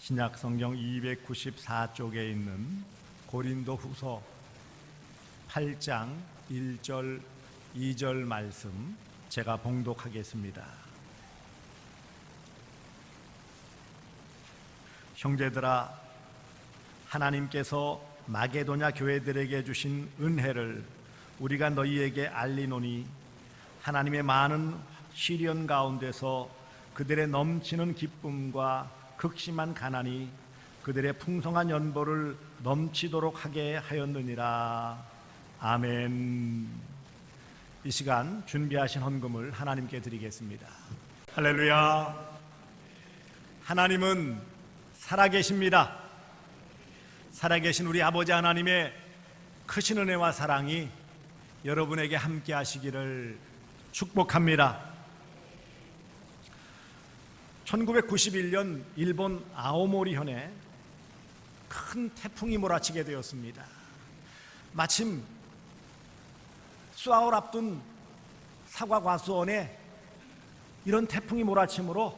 신약 성경 294쪽에 있는 고린도 후서 8장 1절 2절 말씀 제가 봉독하겠습니다. 형제들아, 하나님께서 마게도냐 교회들에게 주신 은혜를 우리가 너희에게 알리노니 하나님의 많은 시련 가운데서 그들의 넘치는 기쁨과 극심한 가난이 그들의 풍성한 연보를 넘치도록 하게 하였느니라. 아멘. 이 시간 준비하신 헌금을 하나님께 드리겠습니다. 할렐루야. 하나님은 살아계십니다. 살아계신 우리 아버지 하나님의 크신 은혜와 사랑이 여러분에게 함께 하시기를 축복합니다. 1991년 일본 아오모리현에 큰 태풍이 몰아치게 되었습니다. 마침 수확을 앞둔 사과 과수원에 이런 태풍이 몰아치므로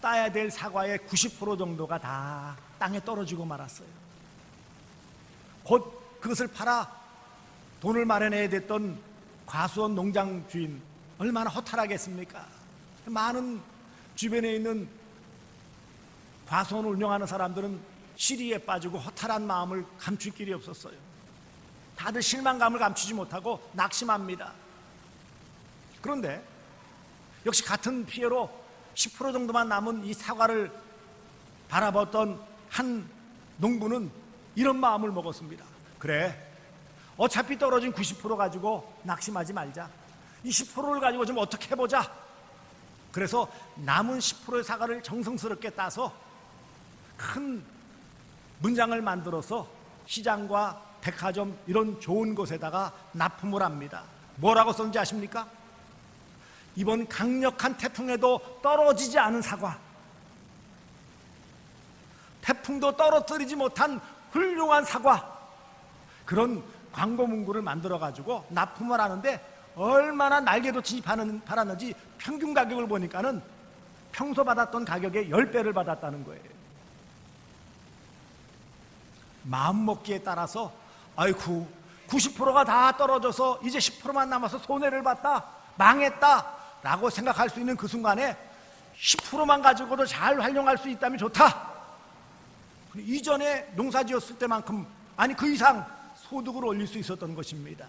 따야 될 사과의 90% 정도가 다 땅에 떨어지고 말았어요. 곧 그것을 팔아 돈을 마련해야 됐던 과수원 농장 주인 얼마나 허탈하겠습니까? 많은 주변에 있는 과수원을 운영하는 사람들은 시리에 빠지고 허탈한 마음을 감출 길이 없었어요. 다들 실망감을 감추지 못하고 낙심합니다. 그런데 역시 같은 피해로 10% 정도만 남은 이 사과를 바라봤던 한 농부는 이런 마음을 먹었습니다. 그래, 어차피 떨어진 90% 가지고 낙심하지 말자. 이 10%를 가지고 좀 어떻게 해보자. 그래서 남은 10%의 사과를 정성스럽게 따서 큰 문장을 만들어서 시장과 백화점 이런 좋은 곳에다가 납품을 합니다. 뭐라고 썼는지 아십니까? 이번 강력한 태풍에도 떨어지지 않은 사과, 태풍도 떨어뜨리지 못한 훌륭한 사과, 그런 광고 문구를 만들어 가지고 납품을 하는데 얼마나 날개도치 팔았는지 평균 가격을 보니까는 평소 받았던 가격의 10배를 받았다는 거예요. 마음먹기에 따라서 아이쿠 90%가 다 떨어져서 이제 10%만 남아서 손해를 봤다, 망했다 라고 생각할 수 있는 그 순간에 10%만 가지고도 잘 활용할 수 있다면 좋다. 이전에 농사 지었을 때만큼 아니 그 이상 소득을 올릴 수 있었던 것입니다.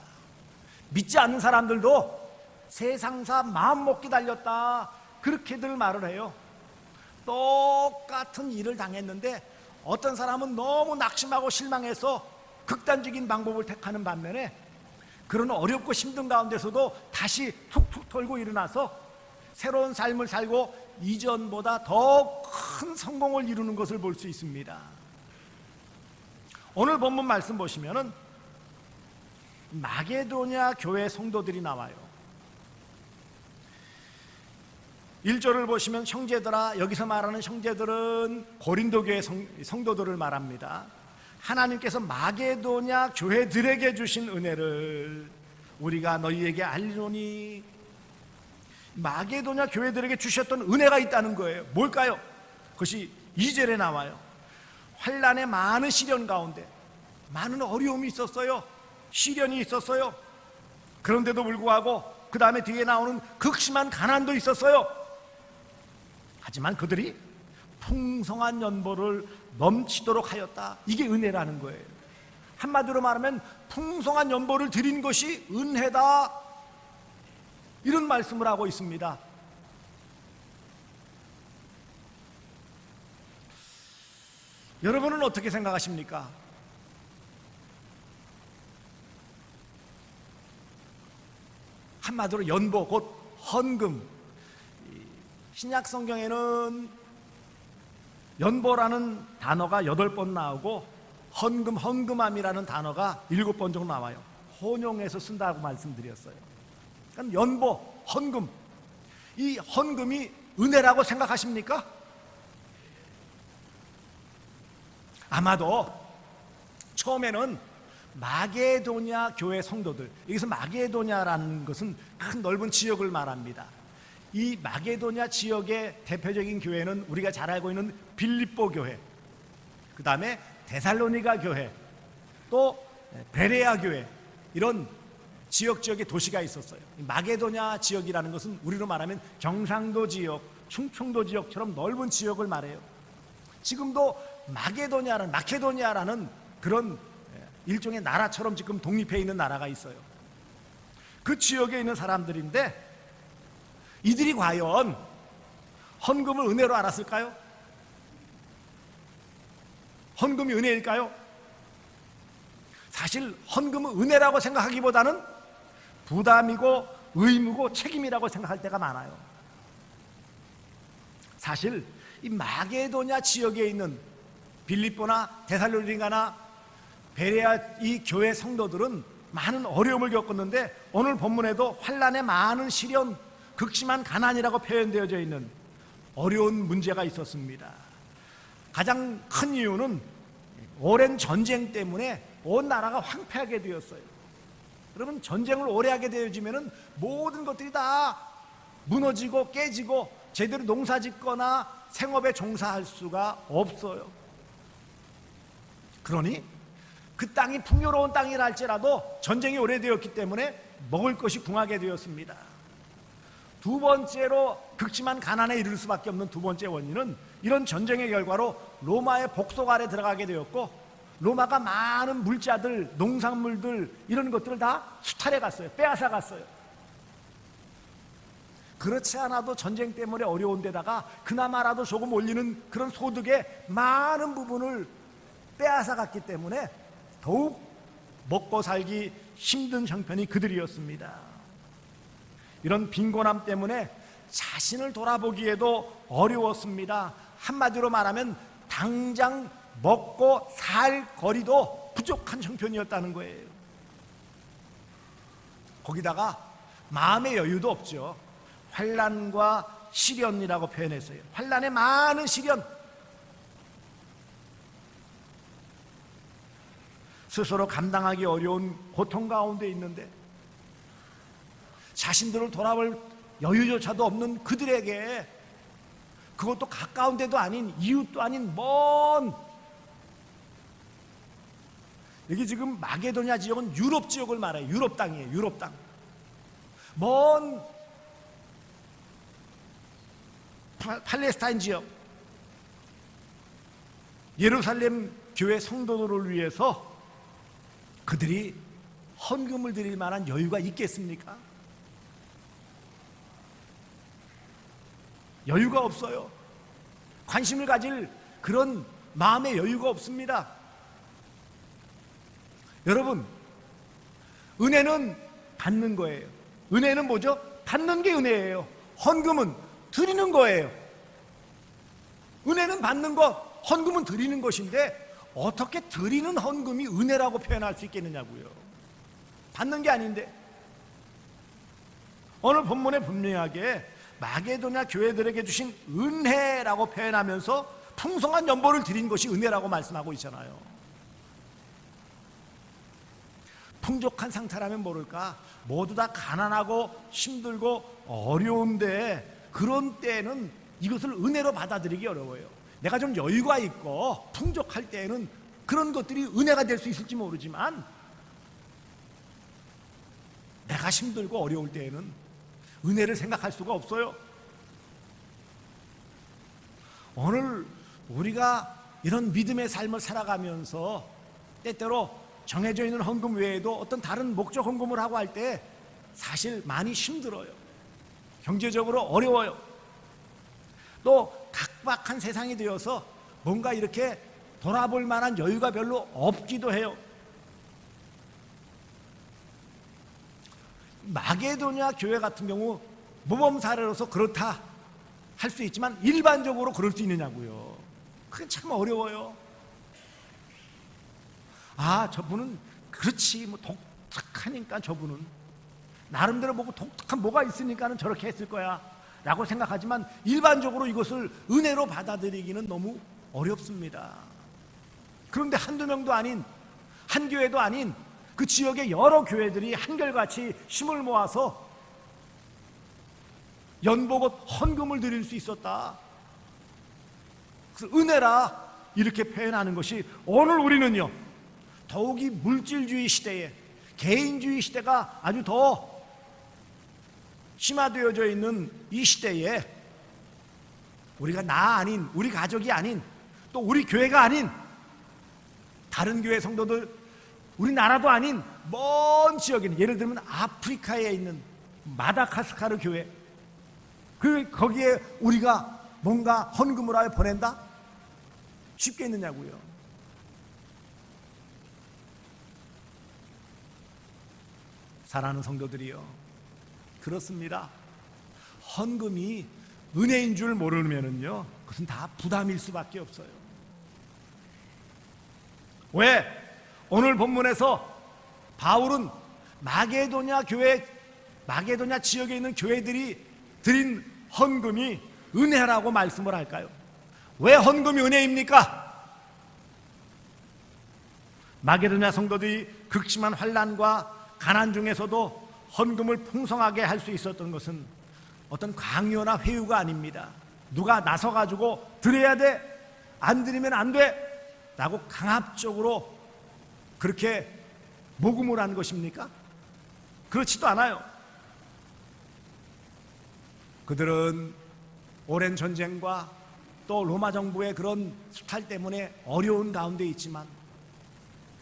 믿지 않는 사람들도 세상사 마음먹기 달렸다 그렇게들 말을 해요. 똑같은 일을 당했는데 어떤 사람은 너무 낙심하고 실망해서 극단적인 방법을 택하는 반면에 그런 어렵고 힘든 가운데서도 다시 툭툭 털고 일어나서 새로운 삶을 살고 이전보다 더 큰 성공을 이루는 것을 볼 수 있습니다. 오늘 본문 말씀 보시면은 마게도냐 교회 성도들이 나와요. 1절을 보시면 형제들아, 여기서 말하는 형제들은 고린도 교회 성도들을 말합니다. 하나님께서 마게도냐 교회들에게 주신 은혜를 우리가 너희에게 알리노니, 마게도냐 교회들에게 주셨던 은혜가 있다는 거예요. 뭘까요? 그것이 2절에 나와요. 환난의 많은 시련 가운데 많은 어려움이 있었어요. 시련이 있었어요. 그런데도 불구하고 그 다음에 뒤에 나오는 극심한 가난도 있었어요. 하지만 그들이 풍성한 연보를 넘치도록 하였다. 이게 은혜라는 거예요. 한마디로 말하면 풍성한 연보를 드린 것이 은혜다, 이런 말씀을 하고 있습니다. 여러분은 어떻게 생각하십니까? 한마디로 연보, 곧 헌금. 신약 성경에는 연보라는 단어가 8번 나오고 헌금, 헌금함이라는 단어가 7번 정도 나와요. 혼용해서 쓴다고 말씀드렸어요. 그러니까 연보, 헌금. 이 헌금이 은혜라고 생각하십니까? 아마도 처음에는 마게도냐 교회 성도들, 여기서 마게도냐라는 것은 큰 넓은 지역을 말합니다. 이 마게도냐 지역의 대표적인 교회는 우리가 잘 알고 있는 빌립보 교회, 그 다음에 데살로니가 교회, 또 베레아 교회, 이런 지역의 도시가 있었어요. 마게도냐 지역이라는 것은 우리로 말하면 경상도 지역, 충청도 지역처럼 넓은 지역을 말해요. 지금도 마케도니아라는 그런 일종의 나라처럼 지금 독립해 있는 나라가 있어요. 그 지역에 있는 사람들인데 이들이 과연 헌금을 은혜로 알았을까요? 헌금이 은혜일까요? 사실 헌금은 은혜라고 생각하기보다는 부담이고 의무고 책임이라고 생각할 때가 많아요. 사실 이 마게도냐 지역에 있는 빌립보나 데살로니가나 베레아 이 교회 성도들은 많은 어려움을 겪었는데 오늘 본문에도 환난의 많은 시련, 극심한 가난이라고 표현되어져 있는 어려운 문제가 있었습니다. 가장 큰 이유는 오랜 전쟁 때문에 온 나라가 황폐하게 되었어요. 여러분, 전쟁을 오래 하게 되어지면 모든 것들이 다 무너지고 깨지고 제대로 농사 짓거나 생업에 종사할 수가 없어요. 그러니 그 땅이 풍요로운 땅이라 할지라도 전쟁이 오래되었기 때문에 먹을 것이 궁하게 되었습니다. 두 번째로 극심한 가난에 이를 수밖에 없는 두 번째 원인은 이런 전쟁의 결과로 로마의 복속 아래 들어가게 되었고, 로마가 많은 물자들, 농산물들 이런 것들을 다 수탈해 갔어요. 빼앗아 갔어요. 그렇지 않아도 전쟁 때문에 어려운 데다가 그나마라도 조금 올리는 그런 소득의 많은 부분을 빼앗아 갔기 때문에 더욱 먹고 살기 힘든 형편이 그들이었습니다. 이런 빈곤함 때문에 자신을 돌아보기에도 어려웠습니다. 한마디로 말하면 당장 먹고 살 거리도 부족한 형편이었다는 거예요. 거기다가 마음의 여유도 없죠. 환난과 시련이라고 표현했어요. 환난의 많은 시련, 스스로 감당하기 어려운 고통 가운데 있는데 자신들을 돌아볼 여유조차도 없는 그들에게, 그것도 가까운 데도 아닌, 이웃도 아닌 먼, 여기 지금 마게도냐 지역은 유럽 지역을 말해요. 유럽 땅이에요. 유럽 땅. 먼 팔레스타인 지역, 예루살렘 교회 성도들을 위해서 그들이 헌금을 드릴 만한 여유가 있겠습니까? 여유가 없어요. 관심을 가질 그런 마음의 여유가 없습니다. 여러분, 은혜는 받는 거예요. 은혜는 뭐죠? 받는 게 은혜예요. 헌금은 드리는 거예요. 은혜는 받는 것, 헌금은 드리는 것인데 어떻게 드리는 헌금이 은혜라고 표현할 수 있겠느냐고요. 받는 게 아닌데. 오늘 본문에 분명하게 마게도냐 교회들에게 주신 은혜라고 표현하면서 풍성한 연보를 드린 것이 은혜라고 말씀하고 있잖아요. 풍족한 상태라면 모를까, 모두 다 가난하고 힘들고 어려운데 그런 때는 이것을 은혜로 받아들이기 어려워요. 내가 좀 여유가 있고 풍족할 때에는 그런 것들이 은혜가 될 수 있을지 모르지만, 내가 힘들고 어려울 때에는 은혜를 생각할 수가 없어요. 오늘 우리가 이런 믿음의 삶을 살아가면서 때때로 정해져 있는 헌금 외에도 어떤 다른 목적 헌금을 하고 할 때 사실 많이 힘들어요. 경제적으로 어려워요. 또 각박한 세상이 되어서 뭔가 이렇게 돌아볼 만한 여유가 별로 없기도 해요. 마게도냐 교회 같은 경우 모범 사례로서 그렇다 할 수 있지만 일반적으로 그럴 수 있느냐고요. 그게 참 어려워요. 아, 저분은 그렇지, 뭐 독특하니까 저분은 나름대로 뭐 독특한 뭐가 있으니까는 저렇게 했을 거야 라고 생각하지만 일반적으로 이것을 은혜로 받아들이기는 너무 어렵습니다. 그런데 한두 명도 아닌, 한 교회도 아닌 그 지역의 여러 교회들이 한결같이 힘을 모아서 연보고 헌금을 드릴 수 있었다. 그래서 은혜라 이렇게 표현하는 것이, 오늘 우리는요 더욱이 물질주의 시대에, 개인주의 시대가 아주 더 심화되어져 있는 이 시대에 우리가 나 아닌, 우리 가족이 아닌, 또 우리 교회가 아닌 다른 교회 성도들, 우리나라도 아닌 먼 지역에 있는, 예를 들면 아프리카에 있는 마다가스카르 교회, 거기에 우리가 뭔가 헌금을 하여 보낸다? 쉽겠느냐고요. 사랑하는 성도들이요, 그렇습니다. 헌금이 은혜인 줄 모르면은요, 그것은 다 부담일 수밖에 없어요. 왜? 오늘 본문에서 바울은 마게도냐 지역에 있는 교회들이 드린 헌금이 은혜라고 말씀을 할까요? 왜 헌금이 은혜입니까? 마게도냐 성도들이 극심한 환난과 가난 중에서도 헌금을 풍성하게 할 수 있었던 것은 어떤 강요나 회유가 아닙니다. 누가 나서가지고 드려야 돼, 안 드리면 안 돼 라고 강압적으로 그렇게 모금을 한 것입니까? 그렇지도 않아요. 그들은 오랜 전쟁과 또 로마 정부의 그런 수탈 때문에 어려운 가운데 있지만,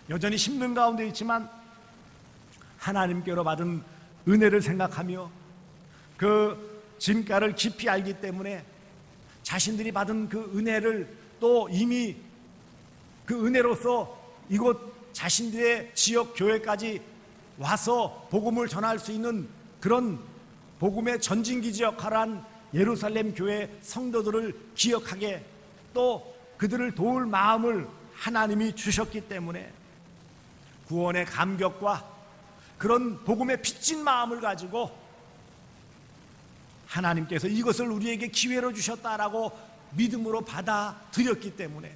여전히 힘든 가운데 있지만 하나님께로 받은 은혜를 생각하며 그 진가를 깊이 알기 때문에 자신들이 받은 그 은혜를 또 이미 그 은혜로서 이곳 자신들의 지역 교회까지 와서 복음을 전할 수 있는 그런 복음의 전진기지 역할을 한 예루살렘 교회 성도들을 기억하게, 또 그들을 도울 마음을 하나님이 주셨기 때문에 구원의 감격과 그런 복음의 빚진 마음을 가지고 하나님께서 이것을 우리에게 기회로 주셨다라고 믿음으로 받아들였기 때문에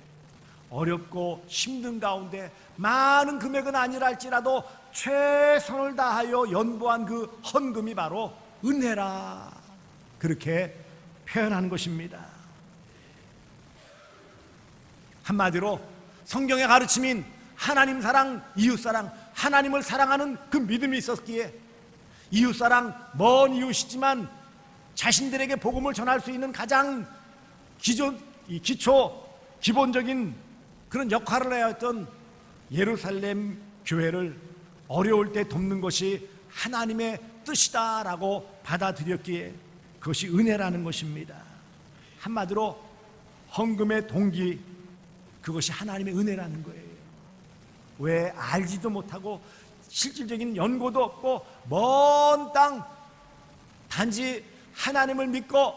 어렵고 힘든 가운데 많은 금액은 아니라 할지라도 최선을 다하여 연보한 그 헌금이 바로 은혜라, 그렇게 표현하는 것입니다. 한마디로 성경의 가르침인 하나님 사랑, 이웃 사랑, 하나님을 사랑하는 그 믿음이 있었기에 이웃사랑, 먼 이웃이지만 자신들에게 복음을 전할 수 있는 가장 기본적인 그런 역할을 해야 했던 예루살렘 교회를 어려울 때 돕는 것이 하나님의 뜻이다라고 받아들였기에 그것이 은혜라는 것입니다. 한마디로 헌금의 동기, 그것이 하나님의 은혜라는 거예요. 왜? 알지도 못하고 실질적인 연고도 없고 먼 땅, 단지 하나님을 믿고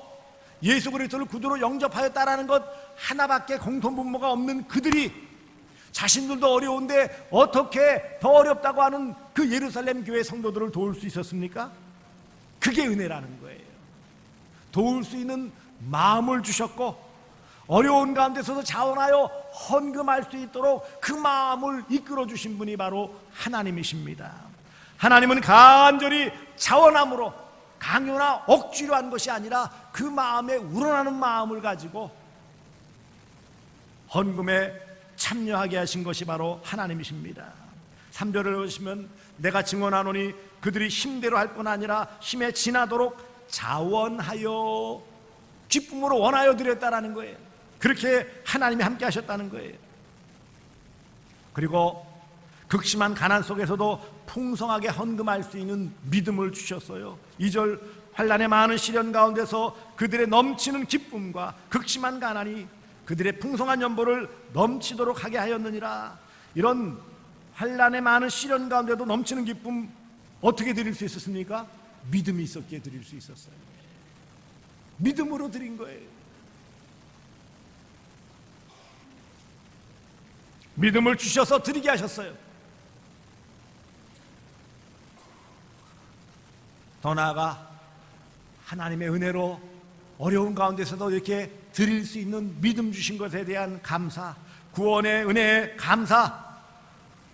예수 그리스도를 구주로 영접하였다라는 것 하나밖에 공통분모가 없는 그들이 자신들도 어려운데 어떻게 더 어렵다고 하는 그 예루살렘 교회 성도들을 도울 수 있었습니까? 그게 은혜라는 거예요. 도울 수 있는 마음을 주셨고 어려운 가운데서도 자원하여 헌금할 수 있도록 그 마음을 이끌어 주신 분이 바로 하나님이십니다. 하나님은 간절히 자원함으로 강요나 억지로 한 것이 아니라 그 마음에 우러나는 마음을 가지고 헌금에 참여하게 하신 것이 바로 하나님이십니다. 3절을 보시면 내가 증언하노니 그들이 힘대로 할 뿐 아니라 힘에 지나도록 자원하여 기쁨으로 원하여 드렸다라는 거예요. 그렇게 하나님이 함께 하셨다는 거예요. 그리고 극심한 가난 속에서도 풍성하게 헌금할 수 있는 믿음을 주셨어요. 2절 환난의 많은 시련 가운데서 그들의 넘치는 기쁨과 극심한 가난이 그들의 풍성한 연보를 넘치도록 하게 하였느니라. 이런 환난의 많은 시련 가운데도 넘치는 기쁨 어떻게 드릴 수 있었습니까? 믿음이 있었기에 드릴 수 있었어요. 믿음으로 드린 거예요. 믿음을 주셔서 드리게 하셨어요. 더 나아가 하나님의 은혜로 어려운 가운데서도 이렇게 드릴 수 있는 믿음 주신 것에 대한 감사, 구원의 은혜에 감사,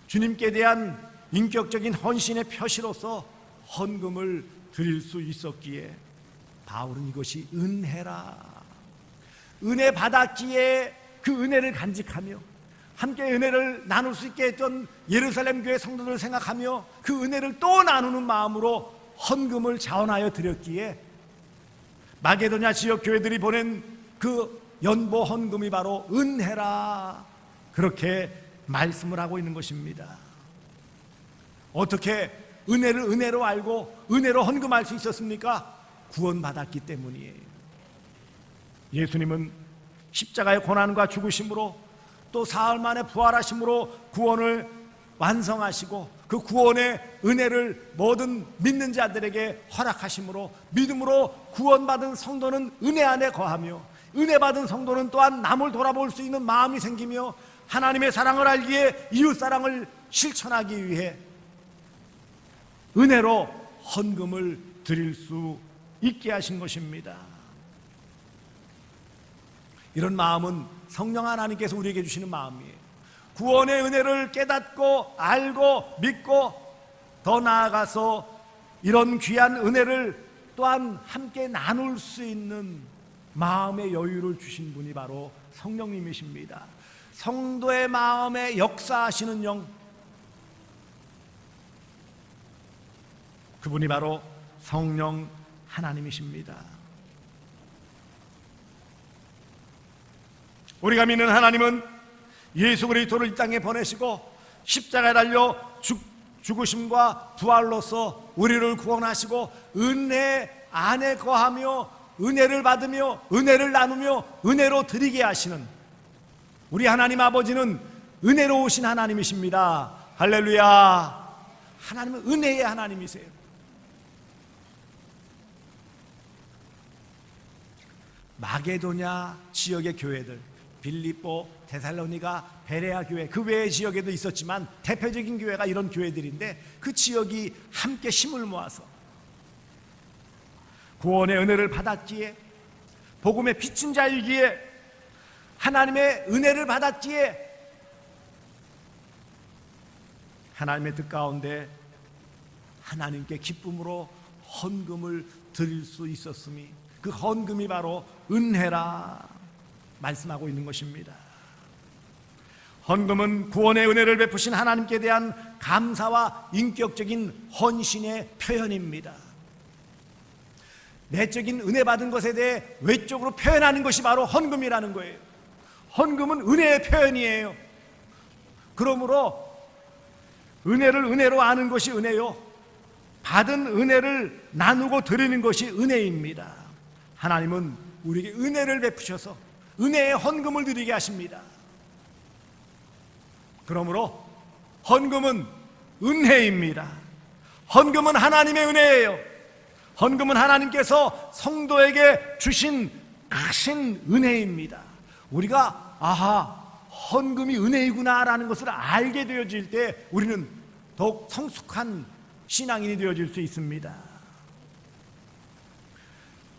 주님께 대한 인격적인 헌신의 표시로서 헌금을 드릴 수 있었기에 바울은 이것이 은혜라, 은혜 받았기에 그 은혜를 간직하며 함께 은혜를 나눌 수 있게 했던 예루살렘 교회 성도들을 생각하며 그 은혜를 또 나누는 마음으로 헌금을 자원하여 드렸기에 마게도냐 지역 교회들이 보낸 그 연보 헌금이 바로 은혜라, 그렇게 말씀을 하고 있는 것입니다. 어떻게 은혜를 은혜로 알고 은혜로 헌금할 수 있었습니까? 구원받았기 때문이에요. 예수님은 십자가의 고난과 죽으심으로 또 사흘 만에 부활하심으로 구원을 완성하시고 그 구원의 은혜를 모든 믿는 자들에게 허락하심으로 믿음으로 구원받은 성도는 은혜 안에 거하며 은혜 받은 성도는 또한 남을 돌아볼 수 있는 마음이 생기며 하나님의 사랑을 알기에 이웃사랑을 실천하기 위해 은혜로 헌금을 드릴 수 있게 하신 것입니다. 이런 마음은 성령 하나님께서 우리에게 주시는 마음이에요. 구원의 은혜를 깨닫고 알고 믿고 더 나아가서 이런 귀한 은혜를 또한 함께 나눌 수 있는 마음의 여유를 주신 분이 바로 성령님이십니다. 성도의 마음에 역사하시는 영, 그분이 바로 성령 하나님이십니다. 우리가 믿는 하나님은 예수 그리스도를 이 땅에 보내시고 십자가에 달려 죽으심과 부활로서 우리를 구원하시고 은혜 안에 거하며 은혜를 받으며 은혜를 나누며 은혜로 드리게 하시는 우리 하나님 아버지는 은혜로우신 하나님이십니다. 할렐루야. 하나님은 은혜의 하나님이세요. 마게도냐 지역의 교회들, 빌립보, 데살로니가, 베레아 교회, 그 외의 지역에도 있었지만 대표적인 교회가 이런 교회들인데 그 지역이 함께 힘을 모아서 구원의 은혜를 받았기에 복음의 빛인 자이기에 하나님의 은혜를 받았기에 하나님의 뜻 가운데 하나님께 기쁨으로 헌금을 드릴 수 있었음이, 그 헌금이 바로 은혜라 말씀하고 있는 것입니다. 헌금은 구원의 은혜를 베푸신 하나님께 대한 감사와 인격적인 헌신의 표현입니다. 내적인 은혜 받은 것에 대해 외적으로 표현하는 것이 바로 헌금이라는 거예요. 헌금은 은혜의 표현이에요. 그러므로 은혜를 은혜로 아는 것이 은혜요, 받은 은혜를 나누고 드리는 것이 은혜입니다. 하나님은 우리에게 은혜를 베푸셔서 은혜의 헌금을 드리게 하십니다. 그러므로 헌금은 은혜입니다. 헌금은 하나님의 은혜예요. 헌금은 하나님께서 성도에게 주신 크신 은혜입니다. 우리가 헌금이 은혜이구나라는 것을 알게 되어질 때 우리는 더욱 성숙한 신앙인이 되어질 수 있습니다.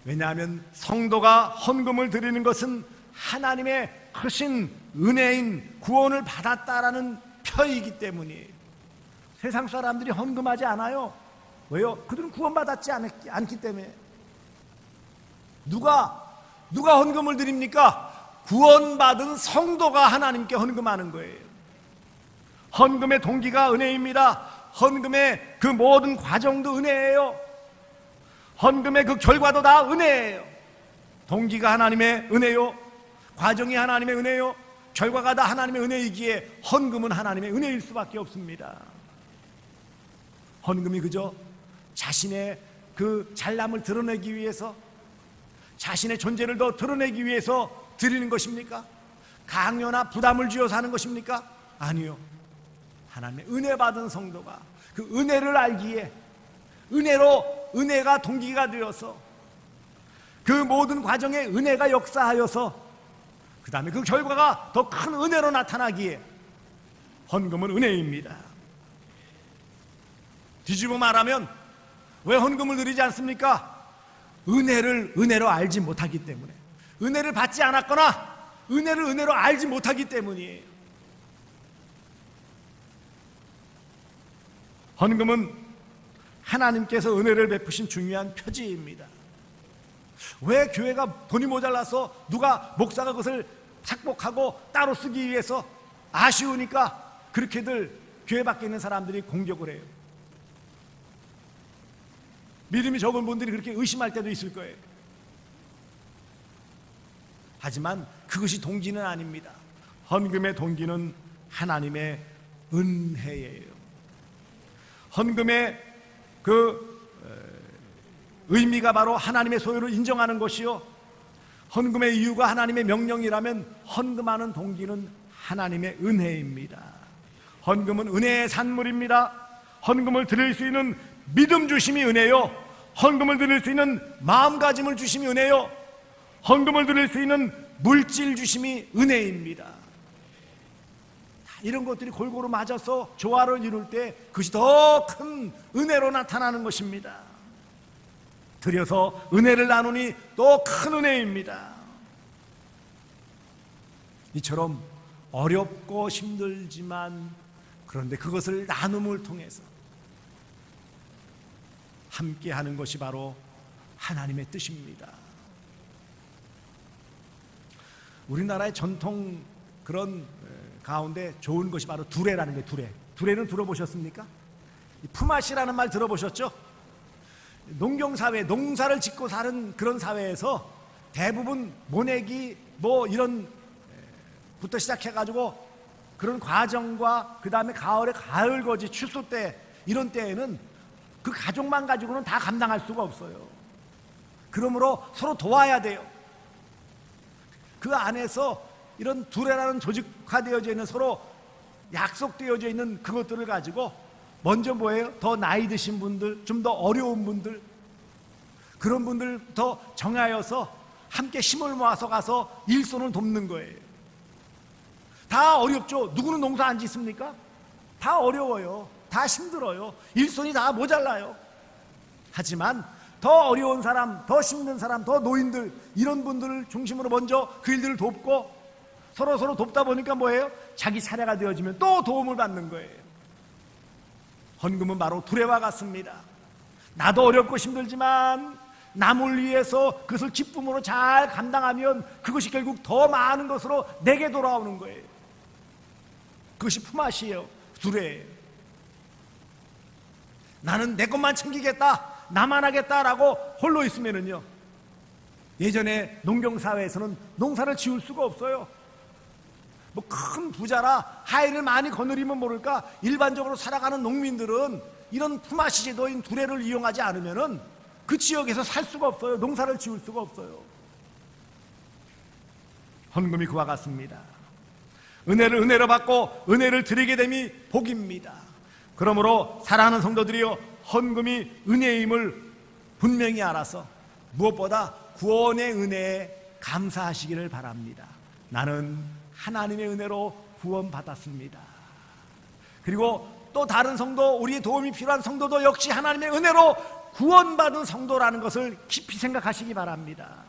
왜냐하면 성도가 헌금을 드리는 것은 하나님의 크신 은혜인 구원을 받았다라는 표이기 때문이에요. 세상 사람들이 헌금하지 않아요. 왜요? 그들은 구원받았지 않기 때문에. 누가 헌금을 드립니까? 구원받은 성도가 하나님께 헌금하는 거예요. 헌금의 동기가 은혜입니다. 헌금의 그 모든 과정도 은혜예요. 헌금의 그 결과도 다 은혜예요. 동기가 하나님의 은혜요, 과정이 하나님의 은혜요, 결과가 다 하나님의 은혜이기에 헌금은 하나님의 은혜일 수밖에 없습니다. 헌금이 그저 자신의 그 잘남을 드러내기 위해서, 자신의 존재를 더 드러내기 위해서 드리는 것입니까? 강요나 부담을 지어서 하는 것입니까? 아니요. 하나님의 은혜 받은 성도가 그 은혜를 알기에 은혜가 동기가 되어서 그 모든 과정에 은혜가 역사하여서 그 다음에 그 결과가 더 큰 은혜로 나타나기에 헌금은 은혜입니다. 뒤집어 말하면 왜 헌금을 드리지 않습니까? 은혜를 은혜로 알지 못하기 때문에, 은혜를 받지 않았거나 은혜를 은혜로 알지 못하기 때문이에요. 헌금은 하나님께서 은혜를 베푸신 중요한 표지입니다. 왜 교회가 돈이 모자라서 누가 목사가 그것을 착복하고 따로 쓰기 위해서 아쉬우니까 그렇게들 교회 밖에 있는 사람들이 공격을 해요. 믿음이 적은 분들이 그렇게 의심할 때도 있을 거예요. 하지만 그것이 동기는 아닙니다. 헌금의 동기는 하나님의 은혜예요. 헌금의 의미가 바로 하나님의 소유를 인정하는 것이요, 헌금의 이유가 하나님의 명령이라면 헌금하는 동기는 하나님의 은혜입니다. 헌금은 은혜의 산물입니다. 헌금을 드릴 수 있는 믿음 주심이 은혜요, 헌금을 드릴 수 있는 마음가짐을 주심이 은혜요, 헌금을 드릴 수 있는 물질 주심이 은혜입니다. 이런 것들이 골고루 맞아서 조화를 이룰 때 그것이 더 큰 은혜로 나타나는 것입니다. 드려서 은혜를 나누니 또 큰 은혜입니다. 이처럼 어렵고 힘들지만 그런데 그것을 나눔을 통해서 함께 하는 것이 바로 하나님의 뜻입니다. 우리나라의 전통 그런 가운데 좋은 것이 바로 두레라는 게 두레. 두레는 들어보셨습니까? 품앗이라는 말 들어보셨죠? 농경사회, 농사를 짓고 사는 그런 사회에서 대부분 모내기 뭐 이런 부터 시작해가지고 그런 과정과 그 다음에 가을에 가을거지 추수 때 이런 때에는 그 가족만 가지고는 다 감당할 수가 없어요. 그러므로 서로 도와야 돼요. 그 안에서 이런 두레라는 조직화되어져 있는 서로 약속되어져 있는 그것들을 가지고 먼저 뭐예요? 더 나이 드신 분들, 좀 더 어려운 분들, 그런 분들부터 정하여서 함께 힘을 모아서 가서 일손을 돕는 거예요. 다 어렵죠. 누구는 농사 안 짓습니까? 다 어려워요. 다 힘들어요. 일손이 다 모자라요. 하지만 더 어려운 사람, 더 힘든 사람, 더 노인들, 이런 분들을 중심으로 먼저 그 일들을 돕고 서로 돕다 보니까 뭐예요? 자기 차례가 되어지면 또 도움을 받는 거예요. 헌금은 바로 두레와 같습니다. 나도 어렵고 힘들지만 남을 위해서 그것을 기쁨으로 잘 감당하면 그것이 결국 더 많은 것으로 내게 돌아오는 거예요. 그것이 품앗이에요. 두레예요. 나는 내 것만 챙기겠다, 나만 하겠다라고 홀로 있으면은요, 예전에 농경사회에서는 농사를 지을 수가 없어요. 뭐 큰 부자라 하인을 많이 거느리면 모를까 일반적으로 살아가는 농민들은 이런 품앗이 제도인 두레를 이용하지 않으면은 그 지역에서 살 수가 없어요. 농사를 지을 수가 없어요. 헌금이 그와 같습니다. 은혜를 은혜로 받고 은혜를 드리게 됨이 복입니다. 그러므로 사랑하는 성도들이여, 헌금이 은혜임을 분명히 알아서 무엇보다 구원의 은혜에 감사하시기를 바랍니다. 나는 하나님의 은혜로 구원받았습니다. 그리고 또 다른 성도, 우리의 도움이 필요한 성도도 역시 하나님의 은혜로 구원받은 성도라는 것을 깊이 생각하시기 바랍니다.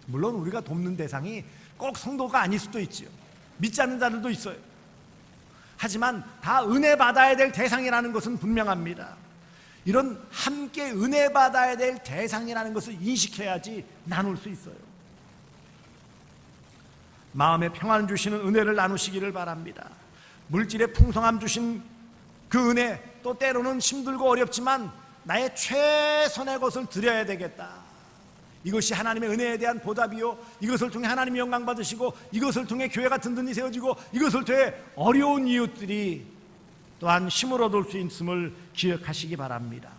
물론 우리가 돕는 대상이 꼭 성도가 아닐 수도 있지요. 믿지 않는 자들도 있어요. 하지만 다 은혜 받아야 될 대상이라는 것은 분명합니다. 이런 함께 은혜 받아야 될 대상이라는 것을 인식해야지 나눌 수 있어요. 마음에 평안 주시는 은혜를 나누시기를 바랍니다. 물질의 풍성함 주신 그 은혜, 또 때로는 힘들고 어렵지만 나의 최선의 것을 드려야 되겠다. 이것이 하나님의 은혜에 대한 보답이요, 이것을 통해 하나님이 영광 받으시고 이것을 통해 교회가 든든히 세워지고 이것을 통해 어려운 이웃들이 또한 힘을 얻을 수 있음을 기억하시기 바랍니다.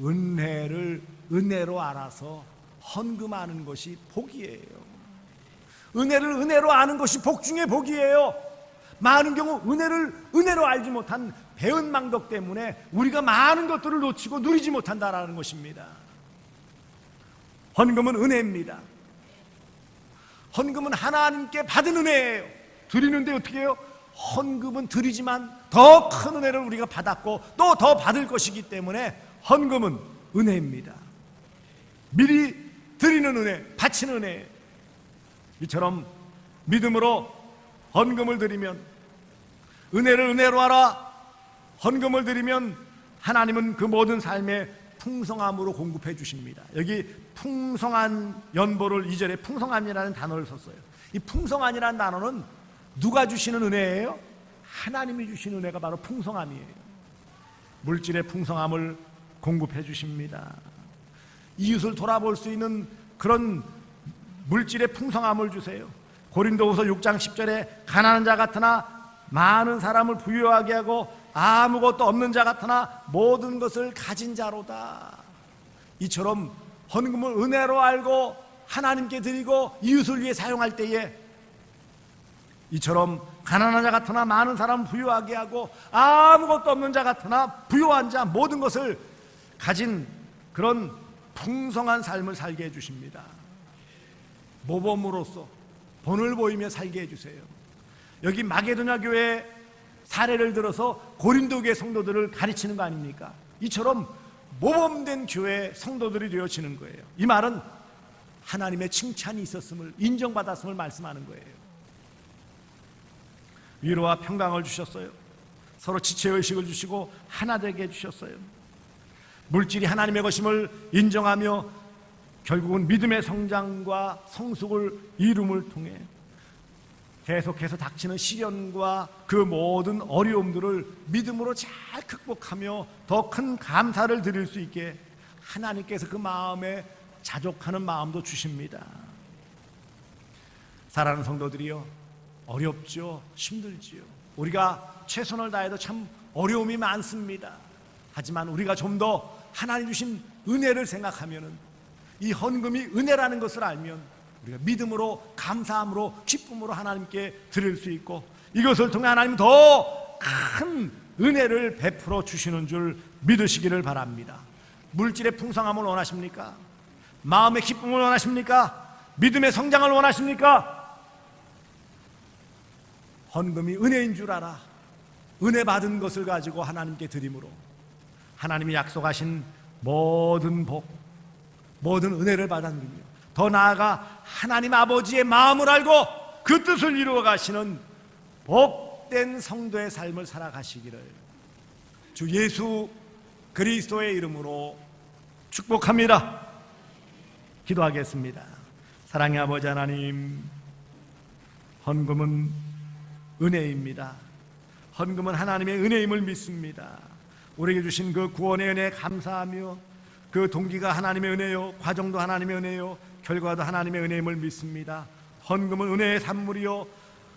은혜를 은혜로 알아서 헌금하는 것이 복이에요. 은혜를 은혜로 아는 것이 복 중에 복이에요. 많은 경우 은혜를 은혜로 알지 못한 배은망덕 때문에 우리가 많은 것들을 놓치고 누리지 못한다라는 것입니다. 헌금은 은혜입니다. 헌금은 하나님께 받은 은혜예요. 드리는데 어떻게 해요? 헌금은 드리지만 더 큰 은혜를 우리가 받았고 또 더 받을 것이기 때문에 헌금은 은혜입니다. 미리 드리는 은혜, 바치는 은혜. 이처럼 믿음으로 헌금을 드리면, 은혜를 은혜로 알아 헌금을 드리면 하나님은 그 모든 삶에 풍성함으로 공급해 주십니다. 여기 풍성한 연보를 2절에 풍성함이라는 단어를 썼어요. 이 풍성함이라는 단어는 누가 주시는 은혜예요? 하나님이 주시는 은혜가 바로 풍성함이에요. 물질의 풍성함을 공급해 주십니다. 이웃을 돌아볼 수 있는 그런 물질의 풍성함을 주세요. 고린도후서 6장 10절에 가난한 자 같으나 많은 사람을 부유하게 하고 아무것도 없는 자 같으나 모든 것을 가진 자로다. 이처럼 헌금을 은혜로 알고 하나님께 드리고 이웃을 위해 사용할 때에 이처럼 가난한 자 같으나 많은 사람을 부유하게 하고 아무것도 없는 자 같으나 부유한 자 모든 것을 가진 그런 풍성한 삶을 살게 해주십니다. 모범으로서 본을 보이며 살게 해주세요. 여기 마게도냐 교회 사례를 들어서 고린도 교회 성도들을 가르치는 거 아닙니까? 이처럼 모범된 교회 성도들이 되어지는 거예요. 이 말은 하나님의 칭찬이 있었음을, 인정받았음을 말씀하는 거예요. 위로와 평강을 주셨어요. 서로 지체의식을 주시고 하나 되게 해주셨어요. 물질이 하나님의 것임을 인정하며 결국은 믿음의 성장과 성숙을 이룸을 통해 계속해서 닥치는 시련과 그 모든 어려움들을 믿음으로 잘 극복하며 더 큰 감사를 드릴 수 있게 하나님께서 그 마음에 자족하는 마음도 주십니다. 사랑하는 성도들이요, 어렵죠, 힘들지요. 우리가 최선을 다해도 참 어려움이 많습니다. 하지만 우리가 좀 더 하나님 주신 은혜를 생각하면은, 이 헌금이 은혜라는 것을 알면 우리가 믿음으로, 감사함으로, 기쁨으로 하나님께 드릴 수 있고, 이것을 통해 하나님 더 큰 은혜를 베풀어 주시는 줄 믿으시기를 바랍니다. 물질의 풍성함을 원하십니까? 마음의 기쁨을 원하십니까? 믿음의 성장을 원하십니까? 헌금이 은혜인 줄 알아. 은혜 받은 것을 가지고 하나님께 드림으로 하나님이 약속하신 모든 복, 모든 은혜를 받아 누리며 더 나아가 하나님 아버지의 마음을 알고 그 뜻을 이루어 가시는 복된 성도의 삶을 살아가시기를 주 예수 그리스도의 이름으로 축복합니다. 기도하겠습니다. 사랑의 아버지 하나님, 헌금은 은혜입니다. 헌금은 하나님의 은혜임을 믿습니다. 우리에게 주신 그 구원의 은혜에 감사하며 그 동기가 하나님의 은혜요, 과정도 하나님의 은혜요, 결과도 하나님의 은혜임을 믿습니다. 헌금은 은혜의 산물이요,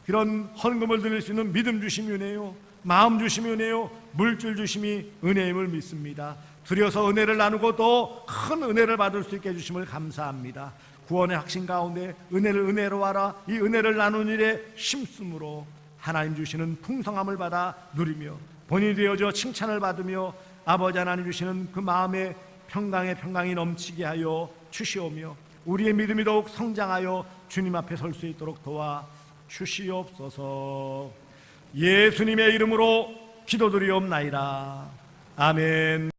이런 헌금을 드릴 수 있는 믿음 주심이 은혜요, 마음 주심이 은혜요, 물질 주심이 은혜임을 믿습니다. 드려서 은혜를 나누고 또 큰 은혜를 받을 수 있게 해주심을 감사합니다. 구원의 확신 가운데 은혜를 은혜로 하라, 이 은혜를 나눈 일에 힘쓰므로 하나님 주시는 풍성함을 받아 누리며 본인이 되어져 칭찬을 받으며 아버지 하나님 주시는 그 마음의 평강이 넘치게 하여 주시오며 우리의 믿음이 더욱 성장하여 주님 앞에 설 수 있도록 도와 주시옵소서. 예수님의 이름으로 기도드리옵나이다. 아멘.